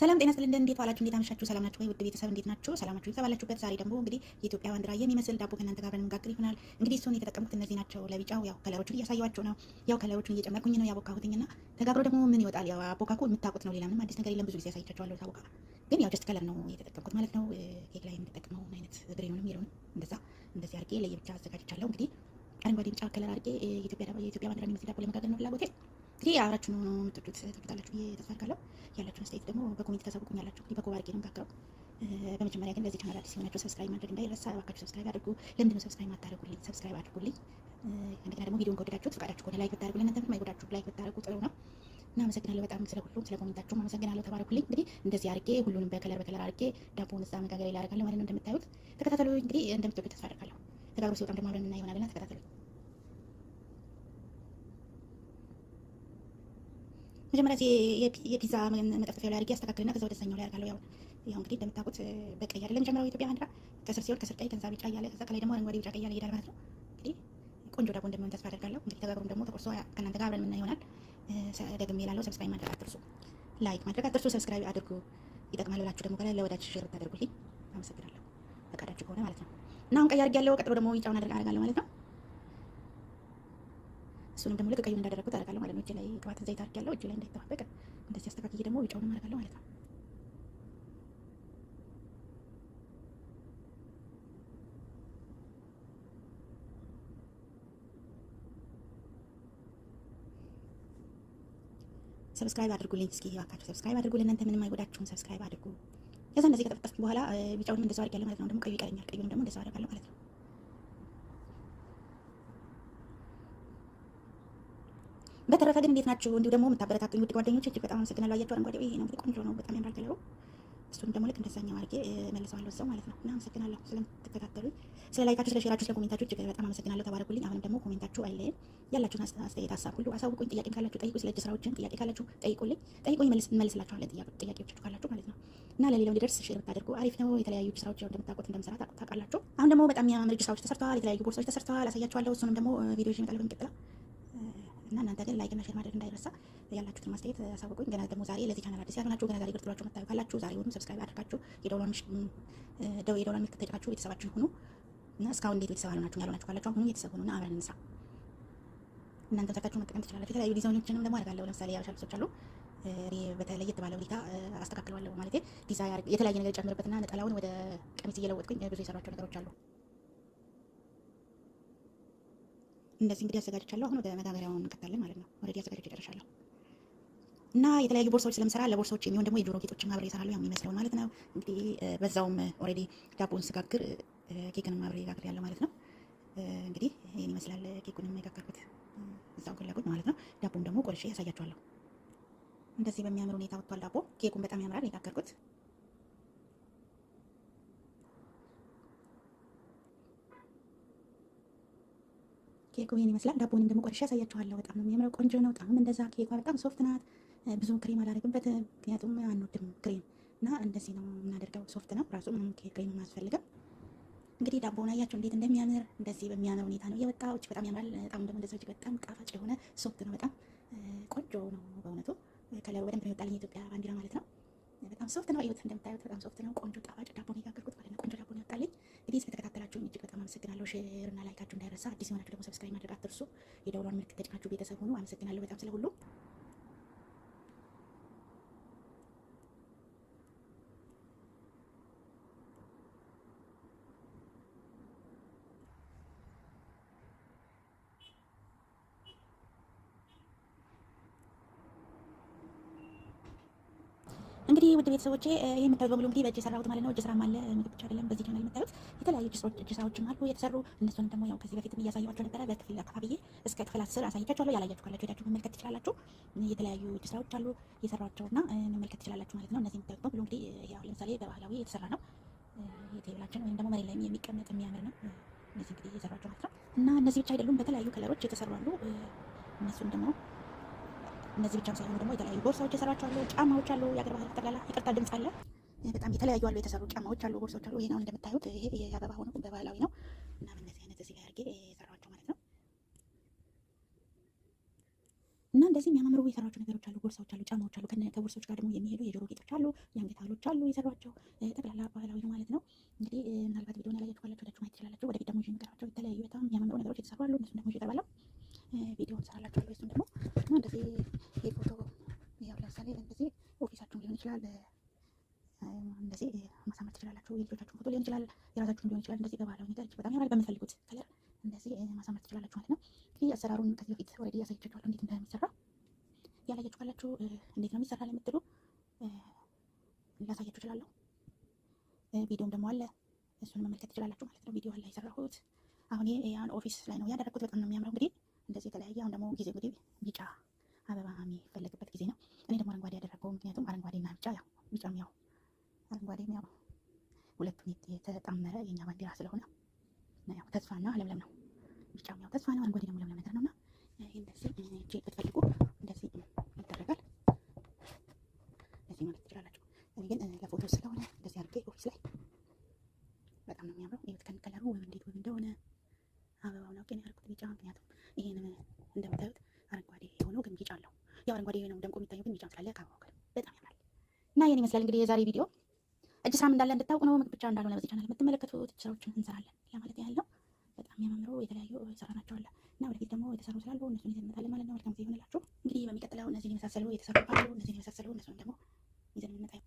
ሰላም ጤና ይስጥልኝ። እንዴት ዋላችሁ? እንዴት አመሻችሁ? ሰላም ናችሁ ወይ? ውድ ቤተሰብ እንዴት ናችሁ? ሰላማችሁ ይብዛላችሁበት። ዛሬ ደግሞ እንግዲህ የኢትዮጵያ ባንዲራ የሚመስል ዳቦ ከእናንተ ጋር እንጋግር ይሆናል። እንግዲህ እሱን የተጠቀምኩት እነዚህ ናቸው። ለቢጫው ያው ከለሮቹን እያሳየኋችሁ ነው። ያው ከለሮቹን እየጨመርኩኝ ነው ያቦካሁትኝና ተጋግሮ ደግሞ ምን ይወጣል? ያው አቦካኩ የምታውቁት ነው። ሌላ ምንም አዲስ ነገር የለም። ብዙ ጊዜ ያሳይቻችኋለሁ ታቦካ። ግን ያው ጀስት ከለር ነው የተጠቀምኩት ማለት ነው። ኬክ ላይ የምትጠቀመው አይነት ግሬኑንም ይሉን እንደዚህ አድርጌ ለየብቻ አዘጋጅቻለሁ። እንግዲህ አረንጓዴ ቢጫ ከለር አድርጌ የኢትዮጵያ ባንዲራ የሚመስል ዳቦ ለመጋገር ነው ፍላጎቴ። እንግዲህ አብራችሁ ነው የምትወዱት ትወዱታላችሁ ብዬ ተስፋ አደርጋለሁ። ያላችሁን አስተያየት ደግሞ በኮሜንት ታሳውቁኛላችሁ። እንግዲህ በኮባ አድርጌ ነው የምጋግረው። በመጀመሪያ ግን ለዚህ ቻናል አዲስ የሆናችሁ ሰብስክራይብ ማድረግ እንዳይረሳ። እባካችሁ ሰብስክራይብ አድርጉ። ለምንድን ነው ሰብስክራይብ ማታደርጉልኝ? ሰብስክራይብ አድርጉልኝ። እንደገና ደግሞ ቪዲዮን ከወደዳችሁት ፈቃዳችሁ ከሆነ ላይክ ብታደርጉ፣ ለእናንተ ምንም አይጎዳችሁ፣ ላይክ ብታደርጉ ጥሩ ነው እና አመሰግናለሁ። በጣም ስለ ሁሉም ስለ ኮሜንታችሁም አመሰግናለሁ። ተባረኩልኝ። እንግዲህ እንደዚህ አድርጌ ሁሉንም በከለር አድርጌ ዳቦውን እዛ መጋገሪያ ላይ አደርጋለሁ ማለት ነው። እንደምታዩት ተከታተሉ። እንግዲህ እንደምትወዱት ተስፋ አደርጋለሁ። ተጋግሮ ሲወጣም ደግሞ አብረን እና ይሆናልና ተከታተሉ። መጀመሪያ የፒዛ መጠፍጠፊያው ላይ አድርጌ አስተካክልና ከዛ ወደዛኛው ላይ አደርጋለሁ። ያው እንግዲህ እንደምታውቁት በቀይ አይደለም ጀምረው የኢትዮጵያ ባንዲራ ከስር ሲሆን ከስር ቀይ ከዛ ቢጫ እያለ ከዛ ከላይ ደግሞ አረንጓዴ ቢጫ ቀይ እያለ ይሄዳል ማለት ነው። እንግዲህ ቆንጆ ዳቦ እንደሚሆን ተስፋ አደርጋለሁ። እንግዲህ ተጋግሮም ደግሞ ተቆርሶ ከእናንተ ጋር አብረን የምናየው ይሆናል። ደግሜ እላለሁ፣ ሰብስክራይብ ማድረግ አትርሱ፣ ላይክ ማድረግ አትርሱ። ሰብስክራይብ አድርጉ። ይጠቅማል ብላችሁ ደግሞ ከላይ ለወዳጅ ሼር ብታደርጉልኝ አመሰግናለሁ፣ ፈቃዳችሁ ከሆነ ማለት ነው። እና አሁን ቀይ አድርጌያለሁ። ቀጥሎ ደግሞ ቢጫውን አደርጋለሁ ማለት ነው። እሱንም ደግሞ ልክ ቀዩን እንዳደረኩት አደርጋለሁ ማለት ነው። እጄ ላይ ቅባት ዘይት አድርጌያለሁ፣ እጄ ላይ እንዳይተዋበቅ እንደዚህ አስተካክዬ ደግሞ ቢጫውንም አደርጋለሁ ማለት ነው። ሰብስክራይብ አድርጉልኝ እስኪ እባካችሁ ሰብስክራይብ አድርጉ። ለእናንተ ምንም አይጎዳችሁም። ሰብስክራይብ አድርጉ። ከዛ እንደዚህ ከጠፈጠፍኩ በኋላ ቢጫውንም እንደዛው አድርጌያለሁ ማለት ነው። ደግሞ ቀዩ ይቀረኛል። ቀዩንም ደግሞ እንደዛው አደርጋለሁ ማለት ነው። በተረፈ ግን እንዴት ናችሁ? እንዲሁ ደግሞ የምታበረታቱኝ ውድ ጓደኞች እጅግ በጣም አመሰግናለሁ። አያችሁ አረንጓዴው ይሄ ነው እንግዲህ ቆንጆ ነው፣ በጣም ያምራል ከለሩ። እሱን ደግሞ ልክ እንደዛኛው አድርጌ መልሰዋለሁ እዛው ማለት ነው። እና አመሰግናለሁ ስለምትከታተሉኝ፣ ስለ ላይካችሁ፣ ስለ ሼራችሁ፣ ስለ ኮሜንታችሁ እጅግ በጣም አመሰግናለሁ። ተባረኩልኝ። አሁንም ደግሞ ኮሜንታችሁ አይለየን። ያላችሁን አስተያየት ሀሳብ ሁሉ አሳውቁኝ። ጥያቄም ካላችሁ ጠይቁ። ስለ እጅ ስራዎችን ጥያቄ ካላችሁ ጠይቁኝ፣ መልስላችኋለን ጥያቄዎቻችሁ ካላችሁ ማለት ነው። እና ለሌላው እንዲደርስ ሼር ብታደርጉ አሪፍ ነው። የተለያዩ እጅ ስራዎች እንደምታውቁት እንደምሰራ ታውቃላችሁ። አሁን ደግሞ በጣም የሚያምር እጅ ስራዎች ተሰርተዋል። የተለያዩ ቦርሳዎች ተሰርተዋል። አሳያችኋለሁ። እሱንም ደግሞ ቪዲዮ ይመጣል በሚቀጥለው እና እናንተ ግን ላይክ እና ሼር ማድረግ እንዳይረሳ። ያላችሁትን ማስተያየት አሳውቁኝ። ገና ደግሞ ዛሬ ለዚህ ቻናል አዲስ ያልሆናችሁ ገና ዛሬ ግርጥሏችሁ መታዩ ካላችሁ ዛሬውኑ ሰብስክራይብ አድርጋችሁ የደውሏን ምልክት ተጭናችሁ ቤተሰባችን ሁኑ። እና እስካሁን እንዴት ቤተሰብ አልሆናችሁ ያልሆናችሁ ካላችሁ አሁን ቤተሰብ ሁኑና አብረን እንስራ። እናንተም ሰርታችሁ መጠቀም ትችላላችሁ። የተለያዩ ዲዛይኖችንም ደግሞ አደርጋለሁ። ለምሳሌ የሀበሻ ልብሶች አሉ። በተለይ የተባለ ሁኔታ አስተካክለዋለሁ ማለት ዲዛይን የተለያየ ነገር ጨምርበትና ነጠላውን ወደ ቀሚስ እየለወጥኩኝ ብዙ የሰራቸው ነገሮች አሉ። እንደዚህ እንግዲህ አዘጋጅቻለሁ። አሁን ወደ መጋገሪያውን እንከታለን ማለት ነው። ኦልሬዲ አዘጋጅቼ ጨርሻለሁ። እና የተለያዩ ቦርሳዎች ስለምሰራ ለቦርሳዎች የሚሆን ደግሞ የጆሮ ጌጦችን አብሬ እሰራለሁ። ያው የሚመስለውን ማለት ነው። እንግዲህ በዛውም ኦልሬዲ ዳቦውን ስጋግር ኬክንም አብሬ ጋግሬያለሁ ማለት ነው። እንግዲህ ይሄን ይመስላል ኬኩንም የጋገርኩት እዛው ጎን ለጎን ማለት ነው። ዳቦውን ደግሞ ቆርሼ ያሳያችኋለሁ። እንደዚህ በሚያምር ሁኔታ ወጥቷል ዳቦ። ኬኩን በጣም ያምራል የጋገርኩት። ኬኩ ይሄን ይመስላል። ዳቦንም ደግሞ ቆርሼ ያሳያችኋለሁ። በጣም ነው የሚያምረው፣ ቆንጆ ነው። ጣዕሙም እንደዛ። ኬኳ በጣም ሶፍት ናት። ብዙ ክሬም አላደርግበት፣ ምክንያቱም አንወድም ክሬም እና እንደዚህ ነው የምናደርገው። ሶፍት ነው ራሱ፣ ምንም ክሬም አያስፈልግም። እንግዲህ ዳቦውን አያችሁ እንዴት እንደሚያምር። እንደዚህ በሚያምር ሁኔታ ነው የወጣው። እጅግ በጣም ያምራል። ጣዕሙ ደግሞ እንደዚህ እጅግ በጣም ጣፋጭ የሆነ ሶፍት ነው። በጣም ቆንጆ ነው በእውነቱ። ከለሩ በደንብ ነው የወጣልኝ የኢትዮጵያ ባንዲራ ማለት ነው። በጣም ሶፍት ነው። እዩት፣ እንደምታዩት በጣም ሶፍት ነው። ቆንጆ ጣፋጭ ዳቦ ነው የጋገርኩት ማለት ነው። ቆንጆ ዳቦ ነው የወጣልኝ። እንግዲህ ስለተከታተላችሁኝ እጅግ በጣም አመሰግናለሁ። ሼር እና ላይካችሁ እንዳይረሳ። አዲስ የሆናችሁ ደግሞ ሰብስክራይብ ማድረግ አትርሱ። የደውሏን ምልክት ተጭናችሁ ቤተሰብ ሁኑ። አመሰግናለሁ በጣም ስለ ሁሉ። እንግዲህ ውድ ቤተሰቦቼ ይሄ የምታዩት በሙሉ እንግዲህ በእጅ የሰራሁት ማለት ነው። እጅ ስራም አለ፣ ምግብ ብቻ አይደለም። በዚህ ቻናል የምታዩት የተለያዩ እጅ ስራዎችም አሉ የተሰሩ። እነሱንም ደግሞ ያው ከዚህ በፊትም እያሳየኋቸው ነበረ። በክፍል አካባቢዬ እስከ ክፍል 10 አሳይቻችኋለሁ። ያላያችሁ ካላችሁ ሄዳችሁ መመልከት ትችላላችሁ። የተለያዩ እጅ ስራዎች አሉ የሰራቸውና መመልከት ትችላላችሁ ማለት ነው። እነዚህ የምታዩት በሙሉ እንግዲህ ያው ለምሳሌ በባህላዊ የተሰራ ነው። የቴብላችን ወይም ደግሞ መሬት ላይ የሚቀመጥ የሚያምር ነው። እነዚህ እንግዲህ የሰራቸው ማለት ነው። እና እነዚህ ብቻ አይደሉም፣ በተለያዩ ከለሮች የተሰሩ አሉ። እነሱም ደግሞ እነዚህ ብቻም ሳይሆኑ ደግሞ የተለያዩ ቦርሳዎች የሰራቸው አሉ። ጫማዎች አሉ። የአገር ባህል ጠቅላላ ይቅርታ ድምጽ አለ። በጣም የተለያዩ አሉ የተሰሩ ጫማዎች አሉ፣ ቦርሳዎች አሉ። ይሄ ነው እንደምታዩት፣ ይሄ የአበባ ሆኖ በባህላዊ ነው እና እነዚህ አይነት እዚህ ላይ አድርጌ የሰራቸው ማለት ነው። እና እንደዚህ እንደዚህ የሚያማምሩ የሰሯቸው ነገሮች አሉ። ቦርሳዎች አሉ፣ ጫማዎች አሉ። ከቦርሳዎች ጋር ደግሞ የሚሄዱ የጆሮ ጌጦች አሉ፣ የአንገት ሀብሎች አሉ የሰሯቸው። ጠቅላላ ባህላዊ ነው ማለት ነው። እንግዲህ ምናልባት ቪዲዮን ያላያችሁ ካላችሁ ወዳችሁ ማየት ትችላላችሁ። ወደፊት ደግሞ ይዤ የምቀርባቸው የተለያዩ በጣም የሚያማምሩ ነገሮች የተሰሩ አሉ። እነሱን ደግሞ ይዤ እቀርባለሁ። ቪዲዮ እንሰራላችኋለሁ። እሱም ደግሞ እንደዚህ የፎቶ ያው ለምሳሌ እንደዚህ ኦፊሳችሁን ሊሆን ይችላል እንደዚህ ማሳመር ትችላላችሁ። የልጆቻችሁን ፎቶ ሊሆን ይችላል፣ የራሳችሁን ሊሆን ይችላል። እንደዚህ በባህላዊ ነገር በጣም ያምራል። በምትፈልጉት ከለር እንደዚህ ማሳመር ትችላላችሁ ማለት ነው። እንግዲህ አሰራሩን ከዚህ በፊት ኦልሬዲ ያሳይቻችኋለሁ እንዴት እንደሚሰራ። ያላያችሁ ካላችሁ እንዴት ነው የሚሰራ ለምትሉ ላሳያችሁ እችላለሁ። ቪዲዮም ደግሞ አለ፣ እሱን መመልከት ትችላላችሁ ማለት ነው። ቪዲዮ አለ የሰራሁት። አሁን አሁን ኦፊስ ላይ ነው ያደረኩት። በጣም ነው የሚያምረው። እንግዲህ እንደዚህ የተለያየ አሁን ደግሞ ጊዜ እንግዲህ ቢጫ አበባ የሚፈለግበት ጊዜ ነው። እኔ ደግሞ አረንጓዴ ያደረገው ምክንያቱም አረንጓዴና ቢጫ ያው ቢጫም ያው አረንጓዴም ያው ሁለቱም የተጣመረ የኛ ባንዲራ ስለሆነ ያው ተስፋና ለምለም ነው። ቢጫም ያው ተስፋ ነው፣ አረንጓዴ ደግሞ ለምለም ነገር ነውና ይሄ እንደዚህ እቺ ብትፈልጉ እንደዚህ ይደረጋል። እንደዚህ ማለት ትችላላችሁ። እኔ ግን ለፎቶ ስለሆነ እንደዚህ አድርጌ ኦፊስ ላይ በጣም ነው የሚያምረው። ይሄ ከለሩ ወይም እንዴት ወይም እንደሆነ አበባውን አውቄ ነው ያደረኩት ቢጫ። ምክንያቱም ይሄንን እንደምታዩት አረንጓዴ የሆነው ግን ቢጫ አለው። ያው አረንጓዴ ነው ደምቆ የሚታየው ግን ቢጫ ስላለ ከአበባው ጋር በጣም ያምራል። እና ይሄን ይመስላል እንግዲህ የዛሬ ቪዲዮ። እጅ ስራም እንዳለ እንድታውቁ ነው። ምግብ ብቻ እንዳልሆነ በዚህ ቻናል የምትመለከቱት እጅ ስራዎችን እንሰራለን ለማለት ያህል ነው። በጣም የሚያማምሩ የተለያዩ የሰራናቸው አለ እና ወደፊት ደግሞ የተሰሩ ስላሉ እነሱን ይዘን እንመጣለን ማለት ነው። መልካም ጊዜ ይሆንላችሁ። እንግዲህ በሚቀጥለው እነዚህን የመሳሰሉ የተሰሩ አሉ። እነዚህን የመሳሰሉ እነሱን ደግሞ ይዘን እንመጣለን።